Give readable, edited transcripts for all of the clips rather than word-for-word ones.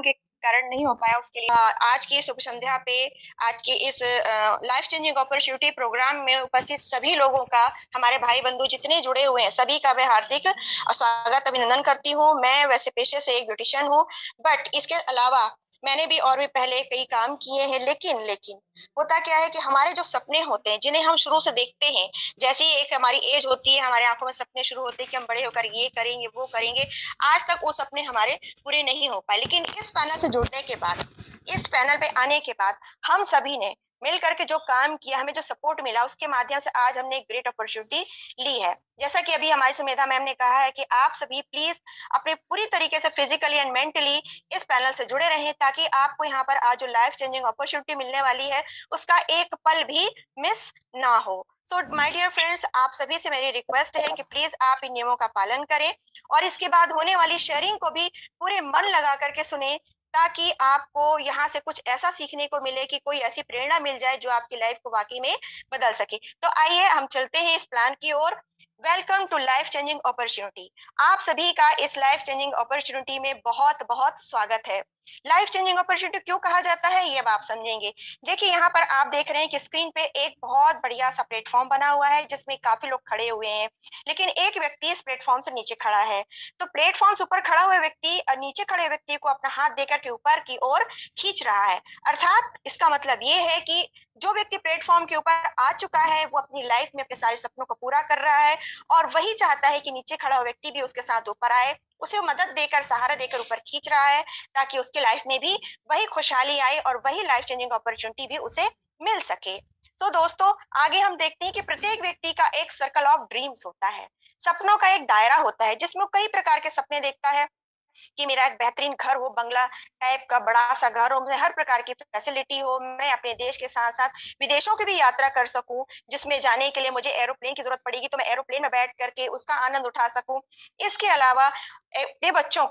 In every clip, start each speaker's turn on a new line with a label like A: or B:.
A: के कारण नहीं हो पाया, उसके लिए आज की शुभ संध्या पे, आज की इस लाइफ चेंजिंग अपॉर्चुनिटी प्रोग्राम में उपस्थित सभी लोगों का, हमारे भाई बंधु जितने जुड़े हुए हैं, सभी का मैं हार्दिक स्वागत अभिनंदन करती हूँ। मैं वैसे पेशे से एक ब्यूटिशियन हूँ, बट इसके अलावा मैंने भी और भी पहले कई काम किए हैं। लेकिन लेकिन होता क्या है कि हमारे जो सपने होते हैं, जिन्हें हम शुरू से देखते हैं, जैसे ही एक हमारी एज होती है, हमारे आंखों में सपने शुरू होते हैं कि हम बड़े होकर ये करेंगे वो करेंगे, आज तक वो सपने हमारे पूरे नहीं हो पाए। लेकिन इस पैनल से जुड़ने के बाद, इस पैनल पे आने के बाद हम सभी ने मिल करके जो काम किया, हमें जो सपोर्ट मिला, उसके माध्यम से आज हमने एक ग्रेट अपॉर्चुनिटी ली है। जैसा कि अभी हमारी सुमेधा मैम ने कहा है कि आप सभी प्लीज अपने पूरी तरीके से फिजिकली एंड मेंटली इस पैनल से जुड़े रहें, ताकि आपको यहाँ पर आज जो लाइफ चेंजिंग अपॉर्चुनिटी मिलने वाली है, उसका एक पल भी मिस ना हो। सो माय डियर फ्रेंड्स, आप सभी से मेरी रिक्वेस्ट है कि प्लीज आप इन नियमों का पालन करें और इसके बाद होने वाली शेयरिंग को भी पूरे मन लगा करके सुने, ताकि आपको यहाँ से कुछ ऐसा सीखने को मिले कि कोई ऐसी प्रेरणा मिल जाए जो आपकी लाइफ को वाकई में बदल सके। तो आइए हम चलते हैं इस प्लान की ओर। Welcome to life changing opportunity. आप सभी का इस लाइफ चेंजिंग अपॉर्चुनिटी में बहुत बहुत स्वागत है। लाइफ चेंजिंग अपॉर्चुनिटी क्यों कहा जाता है, ये अब आप समझेंगे। देखिए, यहाँ पर आप देख रहे हैं कि स्क्रीन पे एक बहुत बढ़िया सा प्लेटफॉर्म बना हुआ है, जिसमें काफी लोग खड़े हुए हैं, लेकिन एक व्यक्ति इस प्लेटफॉर्म से नीचे खड़ा है। तो प्लेटफॉर्म से ऊपर खड़ा हुआ व्यक्ति नीचे खड़े व्यक्ति को अपना हाथ देकर के ऊपर की ओर खींच रहा है। अर्थात इसका मतलब ये है कि जो व्यक्ति प्लेटफॉर्म के ऊपर आ चुका है, वो अपनी लाइफ में अपने सारे सपनों को पूरा कर रहा है, और वही चाहता है कि नीचे खड़ा हुआ व्यक्ति भी उसके साथ ऊपर आए, उसे मदद देकर, सहारा देकर ऊपर खींच रहा है, ताकि उसके लाइफ में भी वही खुशहाली आए और वही लाइफ चेंजिंग अपॉर्चुनिटी भी उसे मिल सके। तो दोस्तों, आगे हम देखते हैं कि प्रत्येक व्यक्ति का एक सर्कल ऑफ ड्रीम्स होता है, सपनों का एक दायरा होता है, जिसमें कई प्रकार के सपने देखता है कि मेरा एक बेहतरीन घर हो, बंगला टाइप का बड़ा सा घर हो, मुझे हर प्रकार की फैसिलिटी हो, मैं अपने देश के साथ साथ विदेशों की भी यात्रा कर सकूं, जिसमें जाने के लिए मुझे एरोप्लेन की जरूरत पड़ेगी तो मैं एरोप्लेन में बैठ करके उसका आनंद उठा सकूं। इसके अलावा अपने बच्चों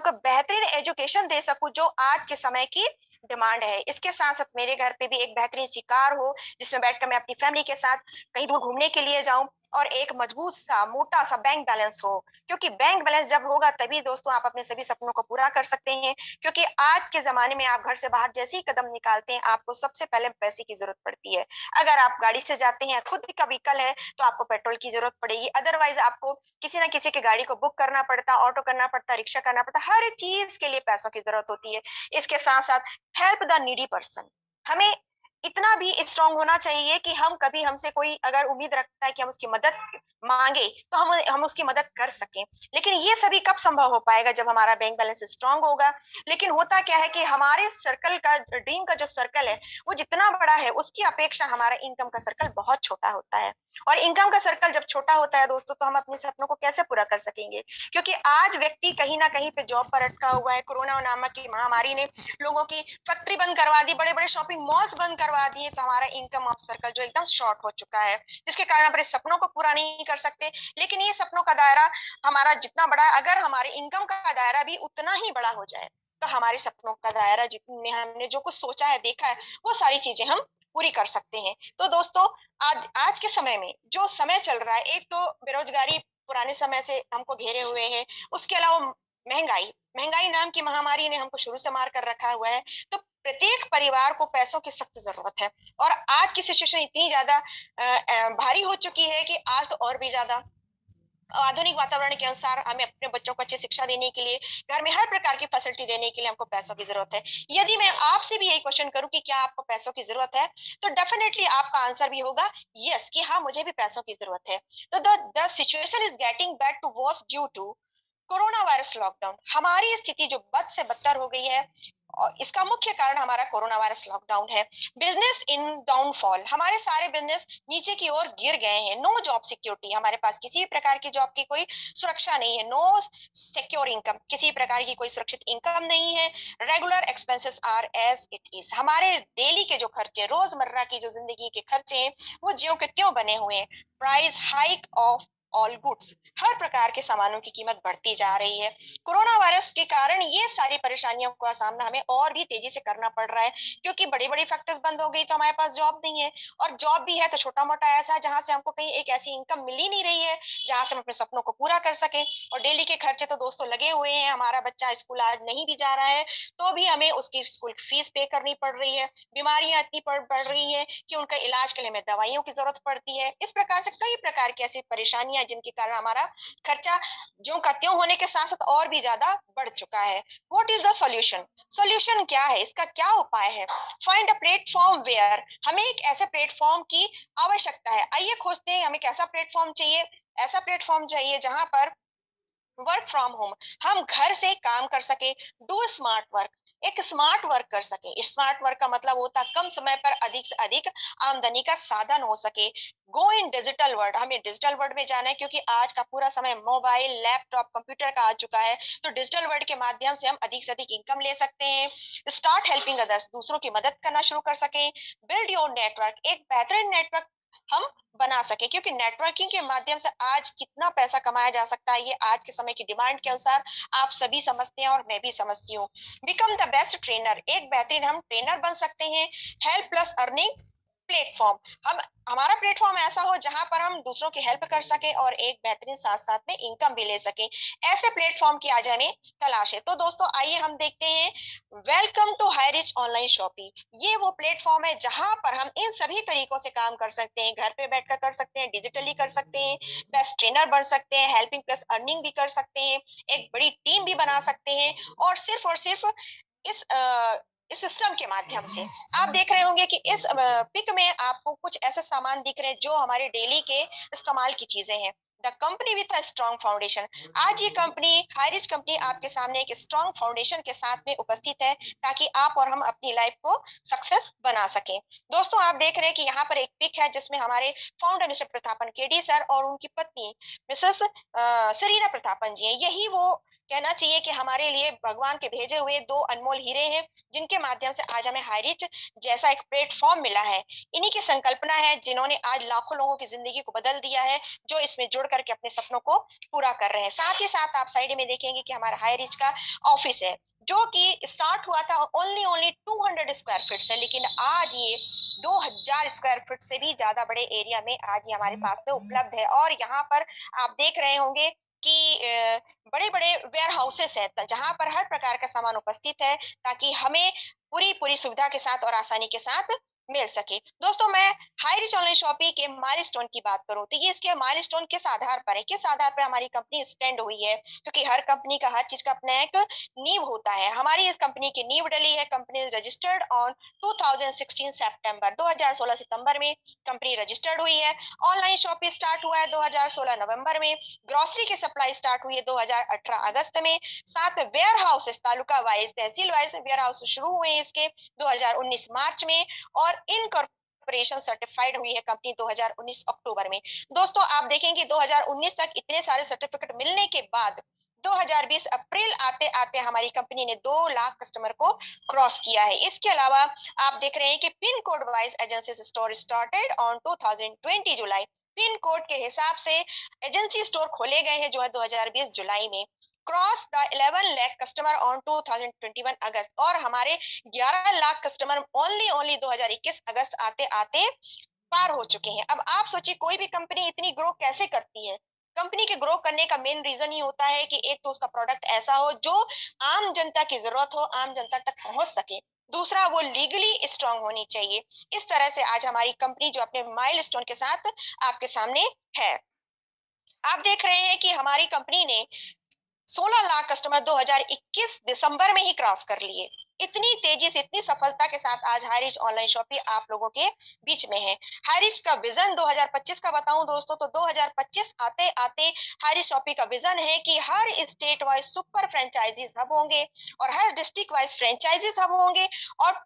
A: को बेहतरीन एजुकेशन दे सकूं, जो आज के समय की डिमांड है। इसके साथ साथ मेरे घर पे भी एक बेहतरीन सी कार हो, जिसमें बैठकर मैं अपनी फैमिली के साथ कहीं दूर घूमने के लिए जाऊं, और एक मजबूत सा मोटा सा बैंक बैलेंस हो, क्योंकि बैंक बैलेंस जब होगा तभी दोस्तों आप अपने सभी सपनों को पूरा कर सकते हैं। क्योंकि आज के जमाने में आप घर से बाहर जैसे ही कदम निकालते हैं, आपको सबसे पहले पैसे की जरूरत पड़ती है। अगर आप गाड़ी से जाते हैं, खुद का व्हीकल है, तो आपको पेट्रोल की जरूरत पड़ेगी, अदरवाइज आपको किसी ना किसी की गाड़ी को बुक करना पड़ता, ऑटो करना पड़ता, रिक्शा करना पड़ता, हर चीज के लिए पैसों की जरूरत होती है। इसके साथ साथ हेल्प द नीडी पर्सन, हमें इतना भी स्ट्रांग होना चाहिए कि हम कभी, हमसे कोई अगर उम्मीद रखता है कि हम उसकी मदद मांगे, तो हम उसकी मदद कर सकें। लेकिन ये सभी कब संभव हो पाएगा, जब हमारा बैंक बैलेंस स्ट्रांग होगा। लेकिन होता क्या है कि हमारे सर्कल का, ड्रीम का जो सर्कल है, वो जितना बड़ा है, उसकी अपेक्षा हमारा इनकम का सर्कल बहुत छोटा होता है। और इनकम का सर्कल जब छोटा होता है दोस्तों, तो हम अपने सपनों को कैसे पूरा कर सकेंगे। क्योंकि आज व्यक्ति कहीं ना कहीं पे जॉब पर अटका हुआ है। कोरोना नामक की महामारी ने लोगों की फैक्ट्री बंद करवा दी, बड़े बड़े शॉपिंग मॉल्स बंद करवा दिए, तो हमारा इनकम ऑफ सर्कल जो एकदम शॉर्ट हो चुका है, जिसके कारण अपने सपनों को पूरा नहीं कर सकते। लेकिन ये सपनों का दायरा हमारा जितना बड़ा है, अगर हमारे इनकम का दायरा भी उतना ही बड़ा हो जाए, तो हमारे सपनों का दायरा, जितने हमने जो कुछ सोचा है, देखा है, वो सारी चीजें हम पूरी कर सकते हैं। तो दोस्तों, आज आज के समय में जो समय चल रहा है, एक तो बेरोजगारी पुराने समय से हमको घेरे हुए है, उसके अलावा महंगाई, महंगाई नाम की महामारी ने हमको शुरू से मार कर रखा हुआ है। तो प्रत्येक परिवार को पैसों की सख्त जरूरत है, और आज की सिचुएशन इतनी ज्यादा भारी हो चुकी है कि आज तो और भी ज्यादा आधुनिक वातावरण के अनुसार हमें अपने बच्चों को अच्छी शिक्षा देने के लिए, घर में हर प्रकार की फैसिलिटी देने के लिए हमको पैसों की जरूरत है। यदि मैं आपसे भी यही क्वेश्चन करूं कि क्या आपको पैसों की जरूरत है, तो डेफिनेटली आपका आंसर भी होगा यस, कि हाँ, मुझे भी पैसों की जरूरत है। तो the situation is getting bad to worse due to corona virus lockdown. हमारी स्थिति जो बद से बदतर हो गई है, और इसका मुख्य कारण हमारा कोरोना वायरस लॉकडाउन है। बिजनेस इन डाउनफॉल, हमारे सारे बिजनेस नीचे की ओर गिर गए हैं। नो जॉब सिक्योरिटी, हमारे पास किसी भी प्रकार की जॉब की कोई सुरक्षा नहीं है। नो सिक्योर इनकम, किसी प्रकार की कोई सुरक्षित इनकम नहीं है। Regular expenses are as it is, हमारे डेली के जो खर्चे, रोजमर्रा की जो जिंदगी के खर्चे हैं, वो ज्यों के त्यों बने हुए हैं। Price hike of all goods, हर प्रकार के सामानों की कीमत बढ़ती जा रही है। कोरोना वायरस के कारण ये सारी परेशानियों का सामना हमें और भी तेजी से करना पड़ रहा है, क्योंकि बड़ी-बड़ी फैक्ट्रीज बंद हो गई तो हमारे पास जॉब नहीं है, और जॉब भी है तो छोटा-मोटा ऐसा है जहाँ से हमको कहीं एक ऐसी इनकम मिल ही नहीं रही है, जहाँ से हम अपने सपनों को पूरा कर सकें। और डेली के खर्चे तो दोस्तों लगे हुए हैं, हमारा बच्चा स्कूल आज नहीं भी जा रहा है, तो भी हमें उसकी स्कूल फीस पे करनी पड़ रही है। बीमारियां इतनी बढ़ रही हैं कि उनका इलाज के लिए हमें दवाइयों की जरूरत पड़ती है। इस प्रकार से कई प्रकार की ऐसी परेशानियां जिनके कारण हमारा खर्चा ज्यों का त्यों होने के साथ साथ और भी ज्यादा बढ़ चुका है। What is the solution? Solution क्या है, इसका क्या उपाय है? फाइंड अ प्लेटफॉर्म वेयर, हमें एक ऐसे प्लेटफॉर्म की आवश्यकता है। आइए खोजते हैं हमें कैसा प्लेटफॉर्म चाहिए। ऐसा प्लेटफॉर्म चाहिए जहां पर वर्क फ्रॉम होम, हम घर से काम कर सके, डू स्मार्ट वर्क, एक स्मार्ट वर्क कर सके। स्मार्ट वर्क का मतलब होता है कम समय पर अधिक से अधिक आमदनी का साधन हो सके। गो इन डिजिटल वर्ल्ड, हमें डिजिटल वर्ल्ड में जाना है, क्योंकि आज का पूरा समय मोबाइल लैपटॉप कंप्यूटर का आ चुका है। तो डिजिटल वर्ल्ड के माध्यम से हम अधिक से अधिक इनकम ले सकते हैं। स्टार्ट हेल्पिंग अदर्स, दूसरों की मदद करना शुरू कर सके। बिल्ड योर नेटवर्क, एक बेहतरीन नेटवर्क हम बना सके, क्योंकि नेटवर्किंग के माध्यम से आज कितना पैसा कमाया जा सकता है ये आज के समय की डिमांड के अनुसार आप सभी समझते हैं और मैं भी समझती हूँ। बिकम द बेस्ट ट्रेनर, एक बेहतरीन हम ट्रेनर बन सकते हैं। हेल्प प्लस अर्निंग प्लेटफॉर्म, हम हमारा प्लेटफॉर्म ऐसा हो जहां पर हम दूसरों की हेल्प कर सके और एक बेहतरीन साथ साथ में इनकम भी ले सके। ऐसे प्लेटफॉर्म की आज हमें तलाश है। तो दोस्तों आइए हम देखते हैं welcome to Hi Rich online shopping. ये वो प्लेटफॉर्म है जहां पर हम इन सभी तरीकों से काम कर सकते हैं, घर पे बैठकर कर सकते हैं, डिजिटली कर सकते हैं, बेस्ट ट्रेनर बन सकते हैं, हेल्पिंग प्लस अर्निंग भी कर सकते हैं, एक बड़ी टीम भी बना सकते हैं। और सिर्फ इस इस सिस्टम के माध्यम से आप देख रहे होंगे कि इस पिक में आपको कुछ ऐसे सामान दिख रहे हैं जो हमारे डेली के इस्तेमाल की चीजें हैं। The company with a strong foundation, आज ये कंपनी हाई रिच कंपनी आपके सामने एक स्ट्रॉन्ग फाउंडेशन के साथ में उपस्थित है, ताकि आप और हम अपनी लाइफ को सक्सेस बना सकें। दोस्तों आप देख रहे हैं कि यहाँ पर एक पिक है जिसमें हमारे founder mister Prathapan KD sir और उनकी पत्नी मिसेस सरीना प्रतापन जी हैं। यही वो कहना चाहिए कि हमारे लिए भगवान के भेजे हुए दो अनमोल हीरे हैं, जिनके माध्यम से आज हमें हाई रिच जैसा एक प्लेटफॉर्म मिला है। इन्हीं की संकल्पना है जिन्होंने आज लाखों लोगों की जिंदगी को बदल दिया है, जो इसमें जुड़ करके अपने सपनों को पूरा कर रहे हैं। साथ ही साथ आप साइड में देखेंगे कि हमारा हाई रिच का ऑफिस है, जो कि स्टार्ट हुआ था ओनली 200 स्क्वायर फीट से, लेकिन आज ये 2000 स्क्वायर फीट से भी ज्यादा बड़े एरिया में आज ये हमारे पास में उपलब्ध है। और यहाँ पर आप देख रहे होंगे कि बड़े बड़े वेयर हाउसेस है जहां पर हर प्रकार का सामान उपस्थित है, ताकि हमें पूरी पूरी सुविधा के साथ और आसानी के साथ मिल सके। दोस्तों मैं हाई रिच ऑनलाइन शॉपिंग के माइलस्टोन की बात करूं तो ये इसके माइलस्टोन किस आधार पर है, किस आधार पर हमारी कंपनी स्टैंड हुई है, क्योंकि हर कंपनी का हर चीज का अपना एक नींव होता है। हमारी इस कंपनी की नींव डली है, कंपनी रजिस्टर्ड ऑन 2016 सितंबर, 2016 सितंबर में कंपनी रजिस्टर्ड हुई है। ऑनलाइन शॉपिंग स्टार्ट हुआ है 2016 नवंबर में। ग्रोसरी की सप्लाई स्टार्ट हुई है 2018 अगस्त में। साथ में warehouses taluka wise tehsil wise warehouse शुरू हुए हैं इसके 2019 मार्च में, और इनकॉर्पोरेशन सर्टिफाइड हुई है कंपनी 2019 अक्टूबर में। दोस्तों आप देखेंगे 2019 तक इतने सारे सर्टिफिकेट मिलने के बाद 2020 अप्रैल आते आते हमारी कंपनी ने 2 लाख कस्टमर को क्रॉस किया है। इसके अलावा आप देख रहे हैं कि pin code wise agency store started on 2020 July, pin code के हिसाब से एजेंसी स्टोर खोले गए हैं जो है 2020 जुलाई में। Cross the 11 lakh customer on 2021 अगस्त, और हमारे 11 लाख कस्टमर ओनली 2021 अगस्त आते आते पार हो चुके हैं। अब आप सोचिए कोई भी कंपनी इतनी ग्रो कैसे करती है। कंपनी के ग्रो करने का मेन रीजन ही होता है कि एक तो उसका प्रोडक्ट ऐसा हो जो आम जनता की जरूरत हो, आम जनता तक पहुंच सके। दूसरा वो लीगली स्ट्रांग होनी चाहिए। इस तरह से आज हमारी कंपनी जो अपने माइलस्टोन के साथ आपके सामने है। आप देख रहे हैं कि हमारी कंपनी ने 16 लाख कस्टमर 2021 दिसंबर में ही क्रॉस कर लिए। इतनी तेजी से इतनी सफलता के साथ आज हाईरिच ऑनलाइन शॉपिंग आप लोगों के बीच में है। हाईरिच का विजन 2025 का बताऊं दोस्तों तो 2025 आते आते हाईरिच शॉपिंग का विजन है कि हर state wise super franchisees hub होंगे और हर डिस्ट्रिक्ट वाइज फ्रेंचाइजीज हब होंगे और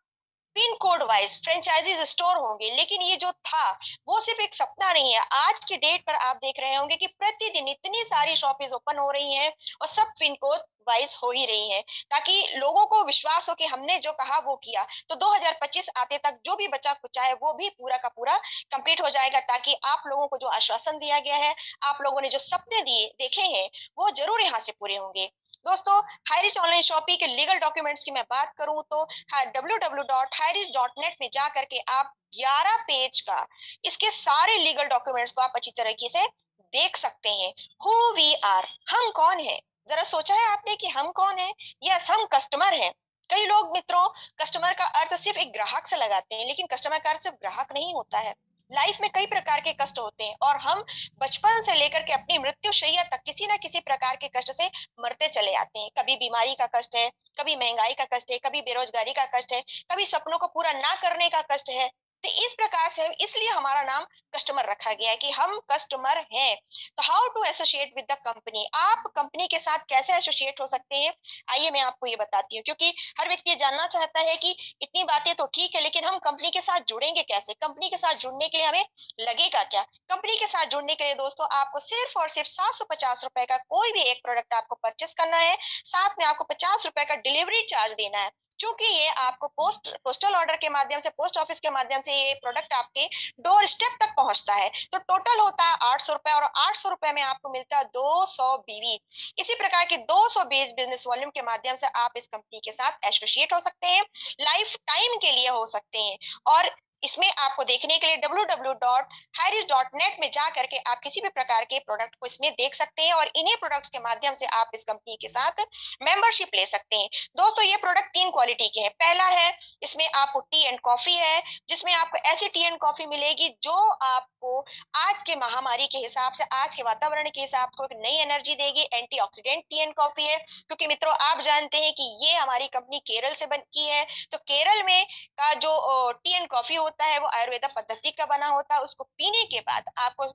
A: pin code wise franchisees store होंगे। लेकिन ये जो था वो सिर्फ एक सपना नहीं है। आज की डेट पर आप देख रहे होंगे कि प्रतिदिन इतनी सारी शॉपिंग ओपन हो रही हैं और सब पिन कोड वाइज हो ही रही है, ताकि लोगों को विश्वास हो कि हमने जो कहा वो किया। तो 2025 आते तक जो भी बचा कुचा है वो भी पूरा का पूरा कंप्लीट हो जाएगा, ताकि आप लोगों को जो आश्वासन दिया गया है, आप लोगों ने जो सपने दिए देखे हैं, वो जरूर यहाँ से पूरे होंगे। दोस्तों, हाईरिच ऑनलाइन शॉपिंग के लीगल डॉक्यूमेंट्स की मैं बात करूं तो www.highreach.net में जा करके आप 11 पेज का इसके सारे लीगल डॉक्यूमेंट्स को आप अच्छी तरीके से देख सकते हैं। हु वी आर, हम कौन है? जरा सोचा है आपने कि हम कौन है? यस, हम कस्टमर हैं। कई लोग मित्रों कस्टमर का अर्थ सिर्फ एक ग्राहक से लगाते हैं, लेकिन कस्टमर का अर्थ सिर्फ ग्राहक नहीं होता है। लाइफ में कई प्रकार के कष्ट होते हैं और हम बचपन से लेकर के अपनी मृत्यु शैया तक किसी ना किसी प्रकार के कष्ट से मरते चले आते हैं। कभी बीमारी का कष्ट है, कभी महंगाई का कष्ट है, कभी बेरोजगारी का कष्ट है, कभी सपनों को पूरा ना करने का कष्ट है। तो इस प्रकार से इसलिए हमारा नाम कस्टमर रखा गया है कि हम कस्टमर हैं। तो how to associate with the company, आप कंपनी के साथ कैसे एसोसिएट हो सकते हैं, आइए मैं आपको ये बताती हूँ। क्योंकि हर व्यक्ति ये जानना चाहता है कि इतनी बातें तो ठीक है, लेकिन हम कंपनी के साथ जुड़ेंगे कैसे? कंपनी के साथ जुड़ने के लिए हमें लगेगा क्या? कंपनी के साथ जुड़ने के लिए दोस्तों आपको सिर्फ और सिर्फ 750 रुपए का कोई भी एक प्रोडक्ट आपको परचेस करना है, साथ में आपको 50 रुपए का डिलीवरी चार्ज देना है। क्योंकि ये आपको पोस्टल ऑर्डर के माध्यम से, पोस्ट ऑफिस के माध्यम से ये प्रोडक्ट आपके डोर स्टेप तक पहुंचता है। तो टोटल होता है 800 रुपए, और 800 रुपए में आपको मिलता है 200 बीवी। इसी प्रकार की 200 बिजनेस वॉल्यूम के माध्यम से आप इस कंपनी के साथ एसोसिएट हो सकते हैं, लाइफ टाइम के लिए हो सकते हैं। और इसमें आपको देखने के लिए www.highreach.net में जा करके आप किसी भी प्रकार के प्रोडक्ट को इसमें देख सकते हैं, और इन्हीं प्रोडक्ट्स के माध्यम से आप इस कंपनी के साथ मेंबरशिप ले सकते हैं। दोस्तों, ये प्रोडक्ट 3 क्वालिटी के हैं। पहला है, इसमें आपको टी एंड कॉफी है, जिसमें आपको ऐसी टी एंड कॉफी मिलेगी जो आपको आज के महामारी के हिसाब से, आज के वातावरण के हिसाब को एक नई एनर्जी देगी। एंटीऑक्सीडेंट टी एंड कॉफी है, क्योंकि मित्रों आप जानते हैं कि ये हमारी कंपनी केरल से बनती है। तो केरल में का जो टी एंड कॉफी होता है वो आयुर्वेदा पद्धति का बना होता है। उसको पीने के बाद आपको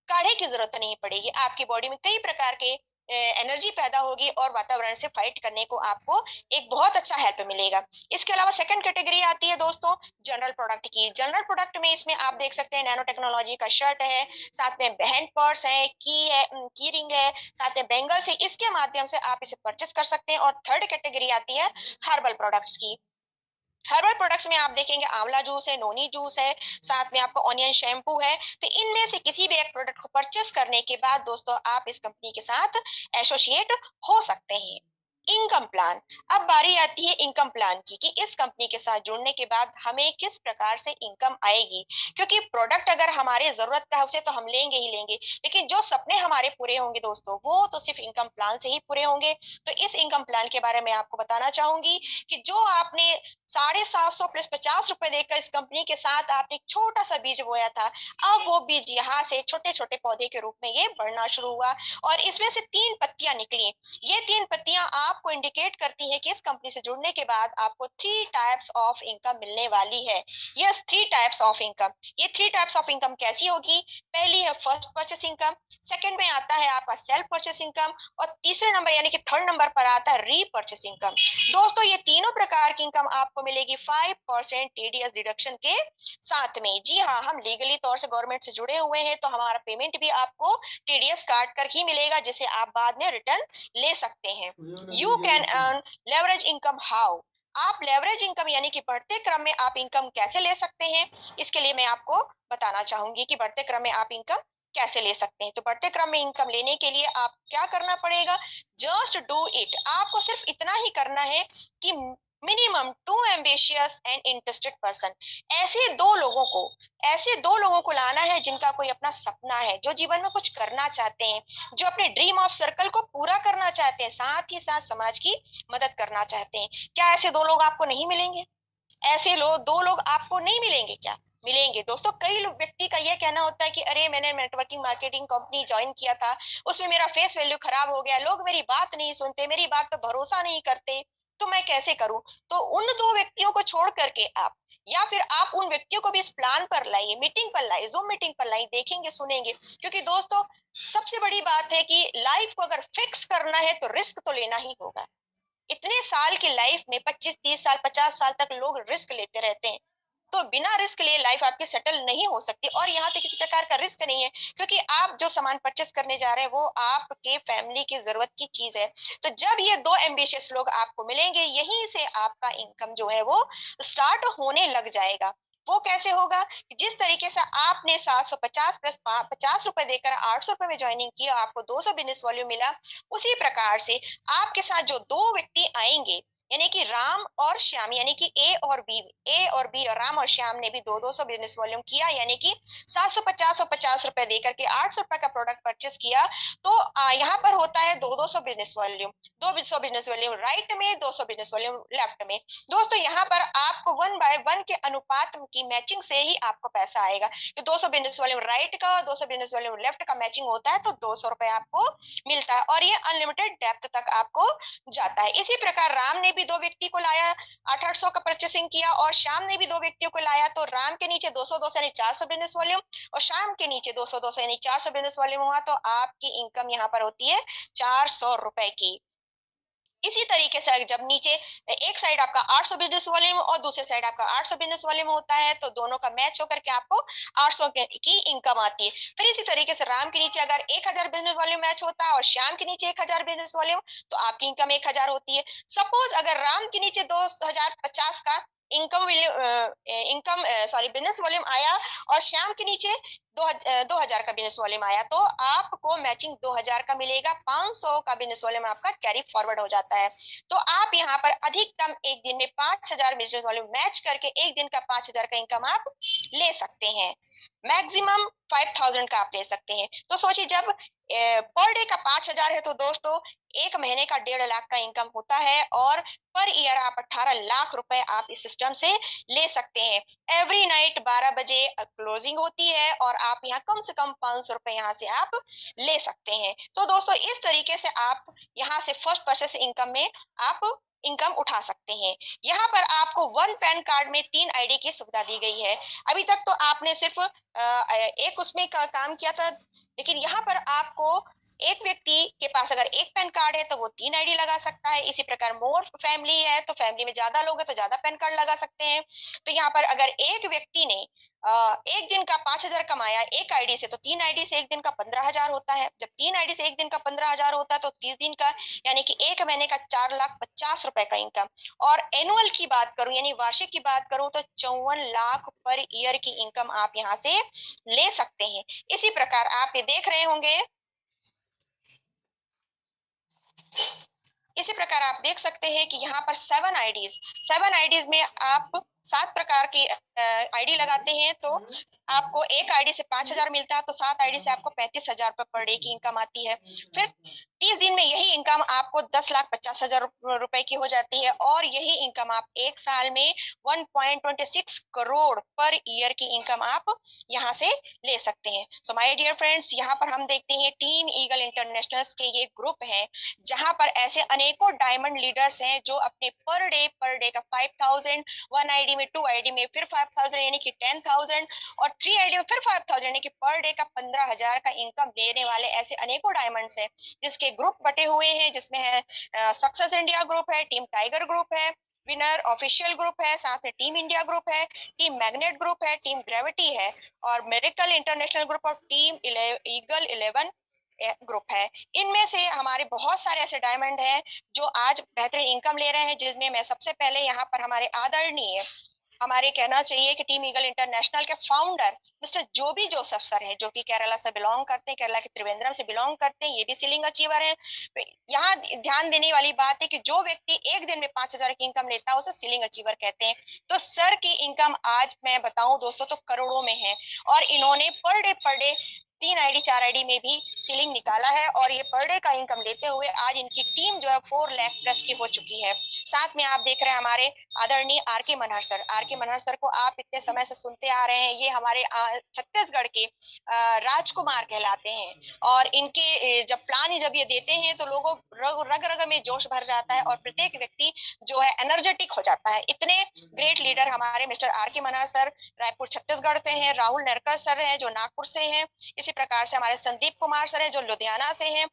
A: काढ़े की जरूरत नहीं पड़ेगी, आपकी बॉडी में कई प्रकार के एनर्जी पैदा होगी और वातावरण से फाइट करने को आपको एक बहुत अच्छा हेल्प मिलेगा। इसके अलावा सेकंड कैटेगरी आती है दोस्तों जनरल प्रोडक्ट की। जनरल प्रोडक्ट में इसमें आप देख सकते हैं नैनो टेक्नोलॉजी का शर्ट है, साथ में हैंड पर्स है, की रिंग है, साथ में बैंगल्स है। इसके माध्यम से आप इसे परचेस कर सकते हैं। और थर्ड कैटेगरी आती है हर्बल प्रोडक्ट्स की। हर्बल प्रोडक्ट्स में आप देखेंगे आंवला जूस है, नोनी जूस है, साथ में आपको ऑनियन शैम्पू है। तो इनमें से किसी भी एक प्रोडक्ट को परचेस करने के बाद दोस्तों आप इस कंपनी के साथ एसोसिएट हो सकते हैं। इनकम प्लान, अब बारी आती है इनकम प्लान की कि इस कंपनी के साथ जुड़ने के बाद हमें किस प्रकार से इनकम आएगी। क्योंकि प्रोडक्ट अगर हमारे जरूरत का है उसे तो हम लेंगे ही लेंगे, लेकिन जो सपने हमारे पूरे होंगे दोस्तों वो तो सिर्फ इनकम प्लान से ही पूरे होंगे। तो इस इनकम प्लान के बारे में आपको बताना चाहूंगी कि जो आपने 750 प्लस 50 रुपए देकर इस कंपनी के साथ आपने एक छोटा सा बीज बोया था, अब वो बीज यहाँ से छोटे छोटे पौधे के रूप में ये बढ़ना शुरू हुआ, और इसमें से 3 पत्तियां निकली। ये 3 पत्तियां आपको इंडिकेट करती है कि इस कंपनी से जुड़ने के बाद आपको 3 टाइप्स ऑफ इनकम मिलने वाली है। Yes, 3 types of income. ये 3 टाइप्स ऑफ इनकम कैसी होगी? पहली है फर्स्ट परचेस इनकम, सेकंड में आता है आपका सेल्फ परचेस इनकम, और तीसरे नंबर यानी कि थर्ड नंबर पर आता है रीपरचेस इनकम। दोस्तों, ये तीनों प्रकार की इनकम आपको मिलेगी 5% टीडीएस डिडक्शन के साथ में। जी हाँ, हम लीगली तौर से गवर्नमेंट से जुड़े हुए हैं, तो हमारा पेमेंट भी आपको टीडीएस काट कर ही मिलेगा, जिसे आप बाद में रिटर्न ले सकते हैं। You can earn leverage income how, आप लेवरेज इनकम यानी कि बढ़ते क्रम में आप इनकम कैसे ले सकते हैं, इसके लिए मैं आपको बताना चाहूंगी कि बढ़ते क्रम में आप इनकम कैसे ले सकते हैं। तो बढ़ते क्रम में इनकम लेने के लिए आप क्या करना पड़ेगा? जस्ट डू इट, आपको सिर्फ इतना ही करना है कि minimum 2 ambitious and interested person, ऐसे दो लोगों को लाना है जिनका कोई अपना सपना है, जो जीवन में कुछ करना चाहते हैं, जो अपने ड्रीम ऑफ सर्कल को पूरा करना चाहते हैं, साथ ही साथ समाज की मदद करना चाहते हैं। क्या ऐसे 2 लोग आपको नहीं मिलेंगे? ऐसे लोग 2 लोग आपको नहीं मिलेंगे क्या? मिलेंगे दोस्तों। कई व्यक्ति का यह कहना होता है कि अरे मैंने नेटवर्किंग मार्केटिंग कंपनी ज्वाइन किया था, उसमें मेरा फेस वैल्यू खराब हो गया, लोग मेरी बात नहीं सुनते, मेरी बात पर भरोसा नहीं करते, तो मैं कैसे करूं? तो उन 2 व्यक्तियों को छोड़ करके आप, या फिर आप उन व्यक्तियों को भी इस प्लान पर लाइए, मीटिंग पर लाइए, जूम मीटिंग पर लाइए, देखेंगे सुनेंगे। क्योंकि दोस्तों सबसे बड़ी बात है कि लाइफ को अगर फिक्स करना है तो रिस्क तो लेना ही होगा। इतने साल की लाइफ में 25 30 साल 50 साल तक लोग रिस्क लेते रहते हैं, तो बिना रिस्क लिए लाइफ आपकी सेटल नहीं हो सकती। और यहाँ पे किसी प्रकार का रिस्क नहीं है, क्योंकि आप जो सामान परचेस करने जा रहे हैं वो आपके फैमिली की जरूरत की चीज है। तो जब ये दो एम्बिशियस लोग आपको मिलेंगे, यहीं से आपका इनकम जो है वो स्टार्ट होने लग जाएगा। वो कैसे होगा? जिस तरीके से आपने 750 प्लस 50 रुपए देकर 800 रुपए में ज्वाइनिंग किया, आपको 200 बिजनेस वॉल्यूम मिला, उसी प्रकार से आपके साथ जो दो व्यक्ति आएंगे, यानी कि राम और श्याम, यानी कि ए और बी और राम और श्याम ने भी 200 बिजनेस वॉल्यूम किया, यानी कि 750 और 50 रुपए देकर के 800 रुपए का प्रोडक्ट परचेस किया। तो यहाँ पर होता है 200 business volume, 200 business volume right में, 200 बिजनेस वॉल्यूम लेफ्ट में। दोस्तों यहाँ पर आपको 1/1 के अनुपात की मैचिंग से ही आपको पैसा आएगा। तो 200 बिजनेस वॉल्यूम राइट का और 200 बिजनेस वॉल्यूम लेफ्ट का मैचिंग होता है, तो 200 रुपए आपको मिलता है, और ये अनलिमिटेड डेप्थ तक आपको जाता है। इसी प्रकार राम ने भी दो व्यक्ति को लाया, 800 का परचेसिंग किया, और श्याम ने भी दो व्यक्तियों को लाया, तो राम के नीचे 200 यानी 400 बिजनेस वॉल्यूम, और श्याम के नीचे 200 यानी 400 बिजनेस वॉल्यूम हुआ, तो आपकी इनकम यहाँ पर होती है 400 रुपए की। इसी तरीके से जब नीचे एक साइड आपका 800 बिजनेस वॉल्यूम और दूसरे साइड आपका 800 बिजनेस वॉल्यूम होता है, तो दोनों का मैच होकर के आपको 800 की इनकम आती है। फिर इसी तरीके से राम के नीचे अगर 1000 बिजनेस वॉल्यूम मैच होता है और श्याम के नीचे 1000 बिजनेस वॉल्यूम, तो आपकी इनकम 1000 होती है। सपोज अगर राम के नीचे 2050 का इनकम सॉरी बिजनेस वॉल्यूम आया और श्याम के नीचे 2000 का बिजनेस वॉल्यूम आया, तो आपको मैचिंग 2000 का मिलेगा, 500 का बिजनेस वॉल्यूम आपका कैरी फॉरवर्ड हो जाता है। तो आप यहाँ पर अधिकतम एक दिन में 5000 बिजनेस वॉल्यूम मैच करके एक दिन का 5000 का इनकम आप ले सकते हैं। मैक्सिमम 5000 का आप ले सकते हैं। तो सोचिए जब पर डे का 5000 है, तो दोस्तों एक महीने का 1.5 लाख का इनकम होता है, और पर ईयर आप 18 लाख रुपए आप इस सिस्टम से ले सकते हैं। एवरी नाइट 12 बजे क्लोजिंग होती है, और आप यहाँ कम से कम 500 रुपए यहाँ से आप ले सकते हैं। तो दोस्तों इस तरीके से आप यहाँ से फर्स्ट परचेस इनकम में आप इनकम उठा सकते हैं। यहाँ पर आपको वन पैन कार्ड में 3 आईडी की सुविधा दी गई है। अभी तक तो आपने सिर्फ एक उसमें का काम किया था, लेकिन यहाँ पर आपको एक व्यक्ति के पास अगर एक पैन कार्ड है तो वो 3 आईडी लगा सकता है। इसी प्रकार मोर फैमिली है तो फैमिली में ज्यादा लोग है तो ज्यादा पैन कार्ड लगा सकते हैं। तो यहाँ पर अगर एक व्यक्ति ने एक दिन का 5000 कमाया एक आईडी से, तो 3 आईडी से एक दिन का 15000 होता है। जब 3 आईडी से एक दिन का 15000 होता है, तो 30 दिन का यानी कि एक महीने का 4,50,000 का इनकम। और एनुअल की बात करूं यानी वार्षिक की बात करूं, तो 54 लाख पर ईयर की इनकम आप यहाँ से ले सकते हैं। इसी प्रकार आप ये देख रहे होंगे, इसी प्रकार आप देख सकते हैं कि यहाँ पर 7 आईडीज में आप 7 प्रकार की आईडी लगाते हैं, तो आपको एक आईडी से 5000 मिलता है, तो 7 आईडी से आपको 35,000 पर डे की इनकम आती है। फिर 30 दिन में यही इनकम आपको 10,50,000 रुपए की हो जाती है, और यही इनकम आप एक साल में 1.26 करोड़ पर ईयर की इनकम आप यहाँ से ले सकते हैं। सो माय डियर फ्रेंड्स, यहाँ पर हम देखते हैं टीम ईगल इंटरनेशनल्स के ये ग्रुप है, जहां पर ऐसे अनेकों डायमंड लीडर्स हैं जो अपने पर डे का 5000, 1 आईडी में, 2 आईडी में फिर 5000 यानी कि 10,000, और 3 आईडी में फिर 5000 यानी कि पर डे का 15,000 का इनकम लेने वाले ऐसे अनेकों डायमंड्स हैं, जिसके ग्रुप बटे हुए हैं, जिसमें है सक्सेस इंडिया ग्रुप है, टीम टाइगर ग्रुप है, विनर ऑफिशियल ग्रुप है, साथ में टीम इंडिया ग्रुप है, टीम मैग्नेट ग्रुप है, टीम ग्रेविटी है, और मेरिकल इंटरनेशनल ग्रुप और टीम ईगल 11 ग्रुप है। इनमें से हमारे बहुत सारे ऐसे डायमंड हैं जो आज बेहतरीन इनकम ले रहे हैं, जिसमें मैं सबसे पहले यहाँ पर हमारे आदरणीय, हमारे कहना चाहिए कि टीम ईगल इंटरनेशनल के फाउंडर मिस्टर जोबी जोसेफ सर हैं, जो कि केरला से बिलोंग करते हैं, केरला के त्रिवेंद्रम से बिलोंग करते हैं। ये भी सीलिंग अचीवर हैं। यहाँ ध्यान देने वाली बात है कि जो व्यक्ति एक दिन में 5000 की इनकम लेता है उसे सीलिंग अचीवर कहते हैं। तो सर की इनकम आज मैं बताऊं दोस्तों तो करोड़ों में है, और इन्होंने पर डे 3 आईडी 4 आईडी में भी सीलिंग निकाला है, और ये पर डे का इनकम लेते हुए आज इनकी टीम जो है 4 लाख प्लस की हो चुकी है। साथ में आप देख रहे हैं हमारे आदरणीय आर के मनहर सर को आप इतने समय से सुनते आ रहे हैं। ये हमारे छत्तीसगढ़ के राजकुमार कहलाते हैं, और इनके जब ये देते हैं तो लोगों रग रग में जोश भर जाता है, और प्रत्येक व्यक्ति जो है एनर्जेटिक हो जाता है। इतने ग्रेट लीडर हमारे मिस्टर आर के मनहर सर रायपुर छत्तीसगढ़ से हैं, राहुल नरकर सर हैं जो नागपुर से हैं, इस इसी प्रकार से हमारे संदीप कुमार सर है जो लुधियाना से हैं,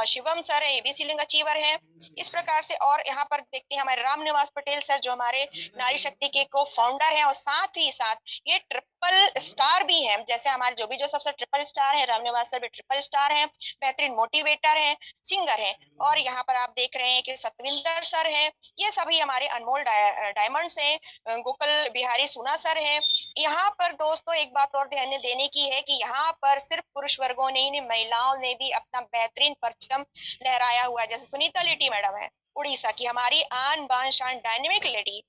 A: शिवम सर है एबीसी लिंग अचीवर है। इस प्रकार से और यहाँ पर देखते हैं हमारे राम निवास पटेल सर जो हमारे नारी शक्ति के को फाउंडर है, और साथ ही साथ ये ट्रिपल स्टार भी है। जैसे हमारे जो सब ट्रिपल स्टार है, राम निवास सर भी ट्रिपल स्टार है, बेहतरीन मोटिवेटर है, सिंगर है। और यहाँ पर आप देख रहे हैं कि सतविंदर सर है, ये सभी हमारे अनमोल डायमंड्स हैं। गोकुल बिहारी सुना सर है। यहाँ पर दोस्तों एक बात और ध्यान देने की है कि यहाँ पर सिर्फ पुरुष वर्गों ने ही, महिलाओं ने भी अपना बेहतरीन परचम लहराया हुआ है। जैसे सुनीता लेटी मैडम है उड़ीसा की, हमारी आन बान शान डायनेमिक लेडी।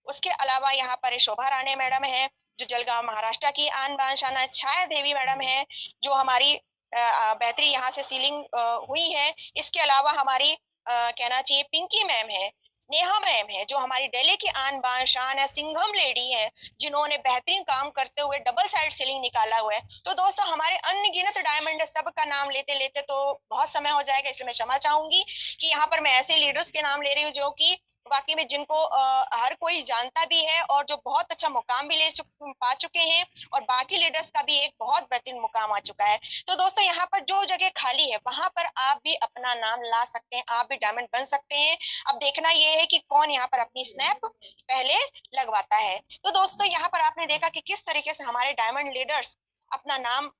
A: उसके अलावा यहाँ पर शोभा राणे मैडम है जो जलगांव महाराष्ट्र की आन बान शान है। छाया देवी मैडम है जो हमारी बेहतरीन यहाँ से सीलिंग हुई है। इसके अलावा हमारी कहना चाहिए पिंकी मैम है, नेहा मैम है जो हमारी दिल्ली की आन बान शान है, सिंघम लेडी है जिन्होंने बेहतरीन काम करते हुए डबल साइड सीलिंग निकाला हुआ है। तो दोस्तों हमारे अनगिनत डायमंड सबका नाम लेते लेते तो बहुत समय हो जाएगा, इसलिए मैं क्षमा चाहूंगी कि यहाँ पर मैं ऐसे लीडर्स के नाम ले रही हूँ जो कि वाकई में जिनको हर कोई जानता भी है और जो बहुत अच्छा मुकाम भी पा चुके हैं, और बाकी लीडर्स का भी एक बहुत बेहतरीन मुकाम आ चुका है। तो दोस्तों यहाँ पर जो जगह खाली है वहां पर आप भी अपना नाम ला सकते हैं, आप भी डायमंड बन सकते हैं। अब देखना ये है कि कौन यहाँ पर अपनी स्नैप पहले लगवाता है। तो दोस्तों यहाँ पर आपने देखा कि किस तरीके से हमारे डायमंड लीडर्स अपना नाम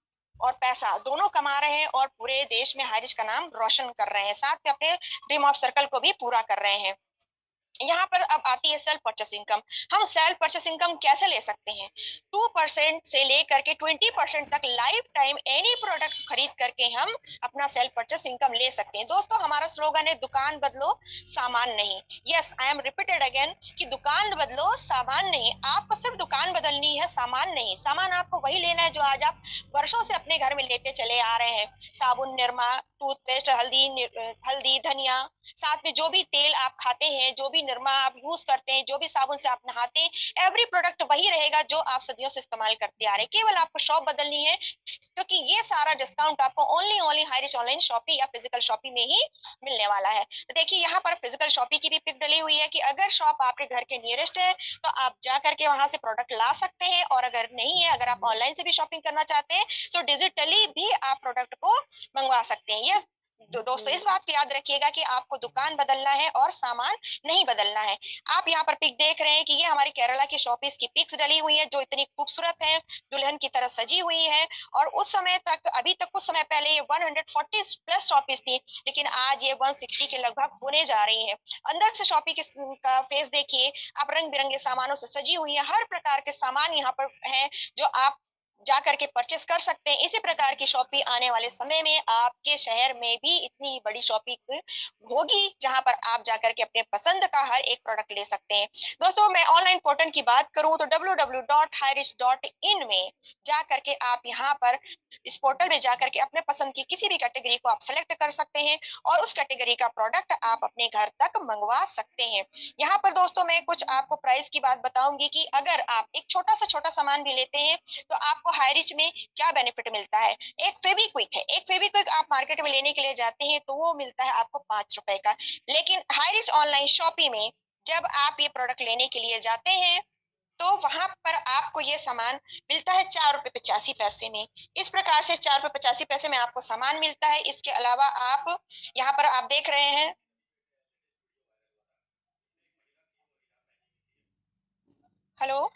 A: और पैसा दोनों कमा रहे हैं और पूरे देश में हारिज का नाम रोशन कर रहे हैं, साथ में अपने ड्रीम ऑफ सर्कल को भी पूरा कर रहे हैं। यहाँ पर अब आती है सेल्फ परचेस इनकम। हम सेल्फ परचेस इनकम कैसे ले सकते हैं? 2% से लेकर के 20% तक लाइफ टाइम एनी प्रोडक्ट खरीद करके हम अपना सेल्फ परचेस इनकम ले सकते हैं। दोस्तों हमारा स्लोगन है दुकान बदलो सामान नहीं। Yes, I am repeated again कि दुकान बदलो सामान नहीं। आपको सिर्फ दुकान बदलनी है, सामान नहीं। सामान आपको वही लेना है जो आज आप वर्षों से अपने घर में लेते चले आ रहे हैं। साबुन, निरमा, टूथपेस्ट, हल्दी, धनिया, साथ में जो भी तेल आप खाते हैं, जो भी निरमा आप यूज करते हैं, जो भी साबुन से आप नहाते हैं, एवरी प्रोडक्ट वही रहेगा जो आप सदियों से इस्तेमाल करते आ रहे हैं। केवल आपको शॉप बदलनी है, क्योंकि ये सारा डिस्काउंट आपको ओनली हाईरिच ऑनलाइन शॉपिंग या फिजिकल शॉपिंग में ही मिलने वाला है। तो देखिए यहाँ पर फिजिकल शॉपिंग की भी पिक डली हुई है कि अगर शॉप आपके घर के नियरेस्ट है तो आप जा करके वहां से प्रोडक्ट ला सकते हैं, और अगर नहीं है, अगर आप ऑनलाइन से भी शॉपिंग करना चाहते हैं तो डिजिटली भी आप प्रोडक्ट को मंगवा सकते हैं। ये दोस्तों इस बात को याद रखिएगा कि आपको दुकान बदलना है और सामान नहीं बदलना है। आप यहाँ पर पिक देख रहे हैं कि ये हमारी केरला की शॉपीस की पिक्स डली हुई है जो इतनी खूबसूरत है, दुल्हन की तरह सजी हुई है। और उस समय तक, अभी तक कुछ समय पहले ये 140 प्लस शॉपीस थी, लेकिन आज ये 160 के लगभग होने जा रही है। अंदर से शॉपी का फेस देखिए, आप रंग बिरंगे सामानों से सजी हुई है। हर प्रकार के सामान यहाँ पर है जो आप जा करके परचेस कर सकते हैं। इसी प्रकार की शॉपिंग आने वाले समय में आपके शहर में भी इतनी बड़ी शॉपिंग होगी जहां पर आप जाकर के अपने पसंद का हर एक प्रोडक्ट ले सकते हैं। दोस्तों मैं ऑनलाइन पोर्टल की बात करूं तो www.hirich.in में जा करके आप यहाँ पर इस पोर्टल में जाकर के अपने पसंद की किसी भी कैटेगरी को आप सेलेक्ट कर सकते हैं और उस कैटेगरी का प्रोडक्ट आप अपने घर तक मंगवा सकते हैं। यहाँ पर दोस्तों मैं कुछ आपको प्राइस की बात बताऊंगी कि अगर आप एक छोटा सा छोटा सामान भी लेते हैं तो आपको हाईरिच में क्या बेनिफिट मिलता है। एक फेविक्विक है, एक फेविक्विक आप मार्केट में लेने के लिए जाते हैं तो वो मिलता है आपको 5 रुपए का, लेकिन हाईरिच ऑनलाइन शॉपिंग में जब आप ये प्रोडक्ट लेने के लिए जाते हैं तो वहां पर आपको ये सामान मिलता है 4 रुपए 85 पैसे में। इस प्रकार से 4 रुपए 85 पैसे में आपको सामान मिलता है। इसके अलावा आप यहाँ पर आप देख रहे हैं, हेलो,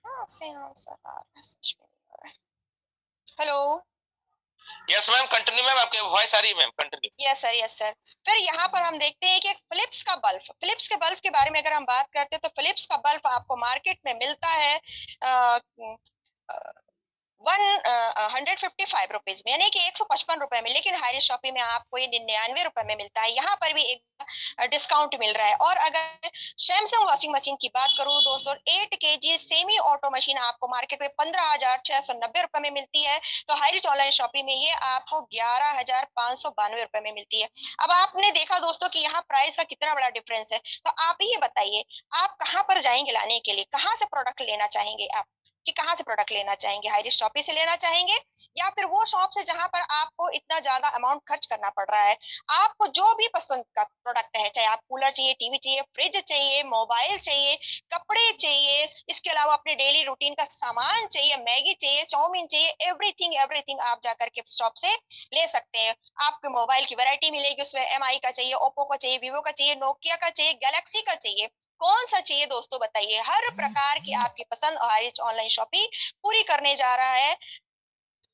A: हाँ से आंसर आ रहा है, समझ में नहीं आ रहा है। Hello,
B: yes ma'am, continue ma'am, आपकी वॉइस आ रही है ma'am, continue.
A: Yes sir, yes sir. फिर यहाँ पर हम देखते हैं कि फिलिप्स का बल्ब, फिलिप्स के बल्ब के बारे में अगर हम बात करते हैं तो फिलिप्स का बल्ब आपको मार्केट में मिलता है 155 रुपीज में, यानी कि 155 रुपए में, लेकिन हाईरिच शॉपिंग में आपको ये 99 रुपए में मिलता है। यहाँ पर भी एक डिस्काउंट मिल रहा है। और अगर सैमसंग वॉशिंग मशीन की बात करूं दोस्तों, 8 kg सेमी ऑटो मशीन आपको मार्केट में 15,690 में मिलती है, तो हाईरिच ऑनलाइन शॉपिंग में ये आपको 11,592 में मिलती है। अब आपने देखा दोस्तों कि यहाँ प्राइस का कितना बड़ा डिफरेंस है, तो आप ही ये बताइए आप कहाँ पर जाएंगे लाने के लिए, कहाँ से प्रोडक्ट लेना चाहेंगे आप? कि कहाँ से प्रोडक्ट लेना चाहेंगे, हाई रिस्क शॉपी से लेना चाहेंगे या फिर वो शॉप से जहां पर आपको इतना ज्यादा अमाउंट खर्च करना पड़ रहा है। आपको जो भी पसंद का प्रोडक्ट है, चाहे आप कूलर चाहिए, टीवी चाहिए, फ्रिज चाहिए, मोबाइल चाहिए, कपड़े चाहिए, इसके अलावा अपने डेली रूटीन का सामान चाहिए, मैगी चाहिए, चाउमीन चाहिए, एवरीथिंग एवरीथिंग आप जाकर के शॉप से ले सकते हैं। आपको मोबाइल की वैरायटी मिलेगी, उसमें एमआई का चाहिए, ओप्पो का चाहिए, वीवो का चाहिए, नोकिया का चाहिए, गैलेक्सी का चाहिए, कौन सा चाहिए दोस्तों बताइए। हर प्रकार की आपकी पसंद ऑनलाइन शॉपिंग पूरी करने जा रहा है।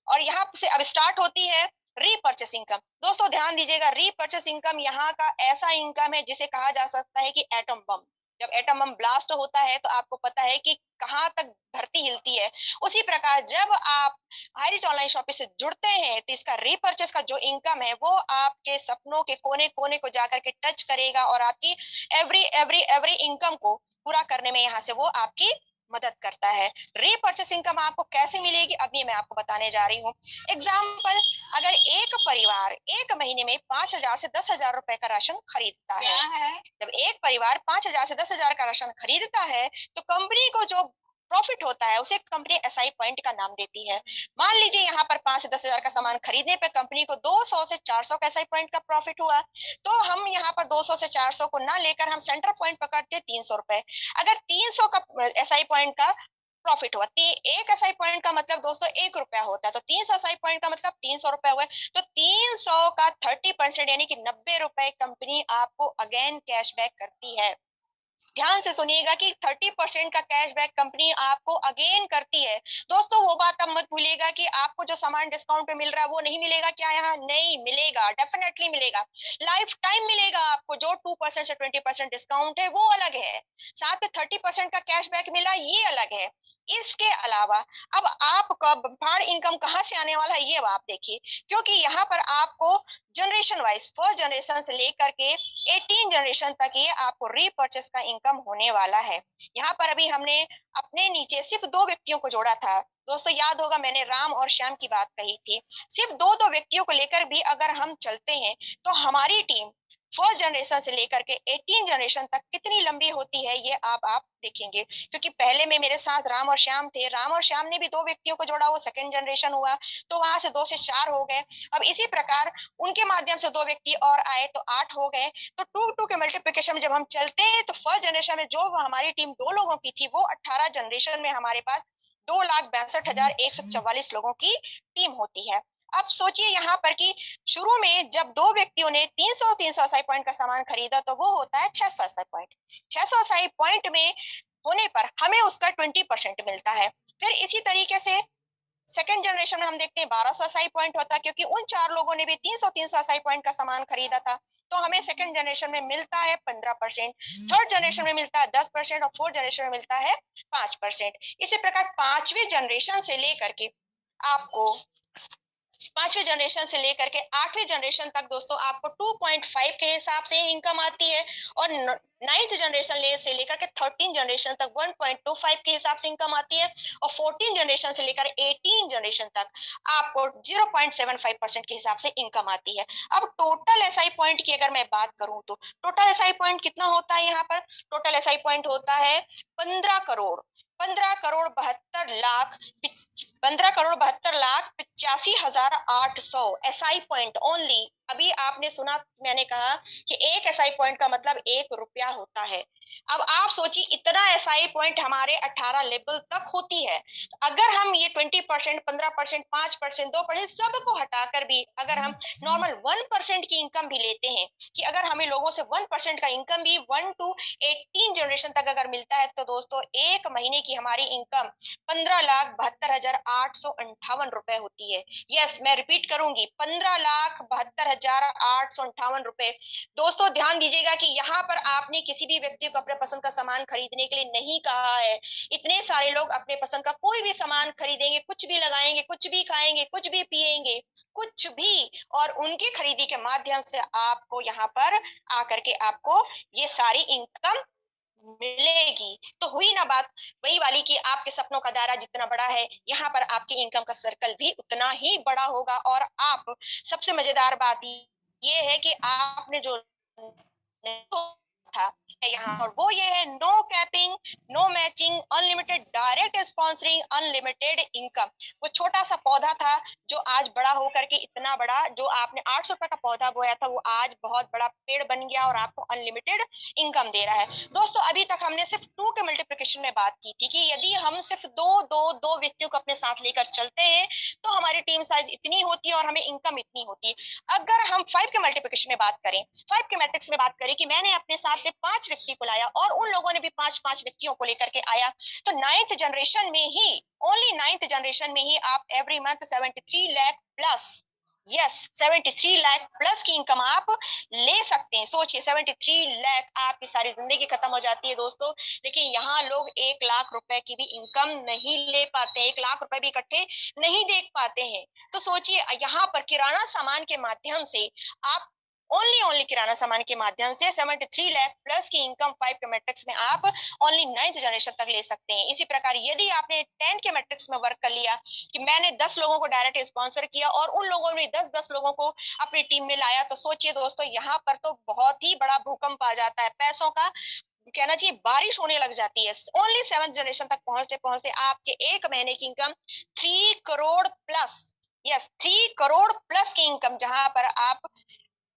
A: और यहाँ से अब स्टार्ट होती है रीपर्चेस इनकम। दोस्तों ध्यान दीजिएगा, रीपर्चेस इनकम यहाँ का ऐसा इनकम है जिसे कहा जा सकता है कि एटम बम। जब एटम बम ब्लास्ट होता है तो आपको पता है कि कहाँ तक धरती हिलती है। उसी प्रकार जब आप हाईरिच ऑनलाइन शॉपिंग से जुड़ते हैं तो इसका रीपर्चेस का जो इनकम है वो आपके सपनों के कोने कोने को जाकर के टच करेगा और आपकी एवरी एवरी एवरी इनकम को पूरा करने में यहाँ से वो आपकी मदद करता है। रीपर्चेस इनकम आपको कैसे मिलेगी अब ये मैं आपको बताने जा रही हूँ। एग्जाम्पल, अगर एक परिवार एक महीने में 5,000 से 10,000 रुपए का राशन खरीदता है, जब एक परिवार 5,000 से 10,000 का राशन खरीदता है तो कंपनी को जो प्रॉफिट होता है उसे कंपनी एसआई पॉइंट का नाम देती है। मान लीजिए यहाँ पर 5 से 10,000 का सामान खरीदने पे कंपनी को 200 से 400 का एसआई पॉइंट का प्रॉफिट हुआ, तो हम यहाँ पर 200 से 400 को ना लेकर हम सेंटर पॉइंट पकड़ते 300 रुपए। अगर 300 का एसआई पॉइंट का प्रॉफिट हुआ, एक एसआई पॉइंट का मतलब दोस्तों 1 रुपया होता है, तो 300 एसआई पॉइंट का मतलब 300 रुपए हुए। तो 300 का 30% यानी कि 90 रुपए कंपनी आपको अगेन कैशबैक करती है। ध्यान से सुनिएगा कि 30% का कैशबैक कंपनी आपको अगेन करती है। दोस्तों वो बात अब मत भूलिएगा कि आपको जो सामान डिस्काउंट पे मिल रहा है वो नहीं मिलेगा क्या, यहाँ नहीं मिलेगा, डेफिनेटली मिलेगा, लाइफ टाइम मिलेगा आपको। जो 2% से 20% डिस्काउंट है वो अलग है, साथ में 30% का कैशबैक मिला ये अलग है। इसके अलावा अब आपका बम्पार इनकम कहाँ से आने वाला है ये आप देखिए, क्योंकि यहाँ पर आपको जनरेशन वाइज फर्स्ट जनरेशन से लेकर के 18 जनरेशन तक ये आपको रीपर्चेस का इनकम होने वाला है। यहाँ पर अभी हमने अपने नीचे सिर्फ 2 व्यक्तियों को जोड़ा था। दोस्तों याद होगा मैंने राम और श्याम की बात कही थी। सिर्फ 2 व्यक्तियों को लेकर भी अगर हम चलते हैं तो हमारी टीम फर्स्ट जनरेशन से लेकर के 18 जनरेशन तक कितनी लंबी होती है ये आप देखेंगे। क्योंकि पहले में मेरे साथ राम और श्याम थे, राम और श्याम ने भी 2 व्यक्तियों को जोड़ा, वो सेकंड जनरेशन हुआ, तो वहां से 2 से 4 हो गए। अब इसी प्रकार उनके माध्यम से 2 व्यक्ति और आए तो 8 हो गए। तो 2 के मल्टीप्लिकेशन में जब हम चलते हैं तो फर्स्ट जनरेशन में जो हमारी टीम 2 लोगों की थी वो 18 जनरेशन में हमारे पास 2,62,144 लोगों की टीम होती है। अब सोचिए यहाँ पर कि शुरू में जब 2 व्यक्तियों ने 300 एसआई पॉइंट का सामान खरीदा तो वो होता है 600 एसआई पॉइंट। 600 एसआई पॉइंट में होने पर हमें उसका 20% मिलता है। फिर इसी तरीके से सेकंड जनरेशन में हम देखते हैं 1200 एसआई पॉइंट होता है, क्योंकि उन 4 लोगों ने भी 300 एसआई पॉइंट का सामान खरीदा था, तो हमें सेकंड जनरेशन में मिलता है 15%, थर्ड जनरेशन में मिलता है 10% और फोर्थ जनरेशन में मिलता है 5%। इसी प्रकार पांचवें जनरेशन से लेकर के 8वें जनरेशन तक दोस्तों आपको 2.5 के हिसाब से इनकम आती है, और 9th जनरेशन से लेकर के 13 जनरेशन तक 1.25 के हिसाब से इनकम आती है, और 14 जनरेशन से लेकर 18 जनरेशन तक आपको 0.75% के हिसाब से इनकम आती है। अब टोटल एसआई पॉइंट की अगर मैं बात करूं तो टोटल एसआई पॉइंट कितना होता है, यहाँ पर टोटल एसआई पॉइंट होता है 15,72,85,800 एसआई पॉइंट ओनली। अभी आपने सुना, मैंने कहा कि एक एसआई पॉइंट का मतलब 1 रुपया होता है। अब आप सोचिए इतना एसआई पॉइंट हमारे 18 लेवल तक होती है। अगर हम ये 20%, 15%, 5%, 2% सबको हटाकर भी अगर हम नॉर्मल 1% की इनकम भी लेते हैं, कि अगर हमें लोगों से 1% का इनकम भी 1 to 18 जनरेशन तक अगर मिलता है तो दोस्तों एक महीने की हमारी इनकम 15,72,858 रुपए होती है। यस, मैं रिपीट करूंगी, 15,72,858 रुपए। दोस्तों ध्यान दीजिएगा कि यहाँ पर आपने किसी भी व्यक्ति को अपने पसंद का सामान खरीदने के लिए नहीं कहा है। इतने सारे लोग अपने पसंद का कोई भी सामान खरीदेंगे, कुछ भी लगाएंगे, कुछ भी खाएंगे, कुछ भी पिएंगे, कुछ भी, और उनकी खरीदी के माध्यम से आपको यहाँ पर आकर के आपको ये सारी इनकम मिलेगी। तो हुई ना बात वही वाली कि आपके सपनों का दायरा जितना बड़ा है यहाँ पर आपकी इनकम का सर्कल भी उतना ही बड़ा होगा। और आप, सबसे मजेदार बात ये है कि आपने जो था है यहाँ, और वो ये है no capping, no matching, unlimited direct sponsoring, unlimited income. वो छोटा सा पौधा था जो आज बड़ा होकर के इतना बड़ा, जो आपने 800 रुपए का पौधा बोया था वो आज बहुत बड़ा पेड़ बन गया और आपको अनलिमिटेड इनकम दे रहा है। दोस्तों अभी तक हमने सिर्फ 2 के मल्टीप्लिकेशन में बात की थी कि यदि हम सिर्फ दो व्यक्तियों को अपने साथ लेकर चलते हैं तो हमारी टीम साइज इतनी होती है और हमें इनकम इतनी होती है। अगर हम 5 के मल्टीप्लिकेशन में बात करें, 5 के मैट्रिक्स में बात करें कि मैंने अपने साथ में 5 व्यक्ति को लाया और उन लोगों ने भी 5 व्यक्तियों को लेकर के आया, तो 9th जनरेशन में ही, ओनली 9th जनरेशन में ही आप every month 73 lakh plus, yes 73 lakh plus की इनकम आप ले सकते हैं। सोचिए 73 लाख, आपकी सारी जिंदगी खत्म हो जाती है दोस्तों। लेकिन यहाँ लोग 1 लाख रुपए की भी इनकम नहीं ले पाते, 1 लाख रुपए भी इकट्ठे नहीं देख पाते हैं। तो सोचिए यहाँ पर किराना सामान के माध्यम से आप ओनली किराना सामान के माध्यम से 73 लाख प्लस की इनकम 5 के मैट्रिक्स में आप ओनली 9th जनरेशन तक ले सकते हैं। इसी प्रकार यदि आपने 10 के मैट्रिक्स में वर्क कर लिया कि मैंने 10 लोगों को डायरेक्ट स्पॉन्सर किया और उन लोगों ने 10 लोगों को अपनी टीम में लाया, तो सोचिए दोस्तों यहाँ पर तो बहुत ही बड़ा भूकंप आ जाता है, पैसों का कहना चाहिए बारिश होने लग जाती है। ओनली 7th जनरेशन तक पहुंचते पहुंचते आपके एक महीने की income 3 crore plus, yes 3 crore plus की इनकम, जहां पर आप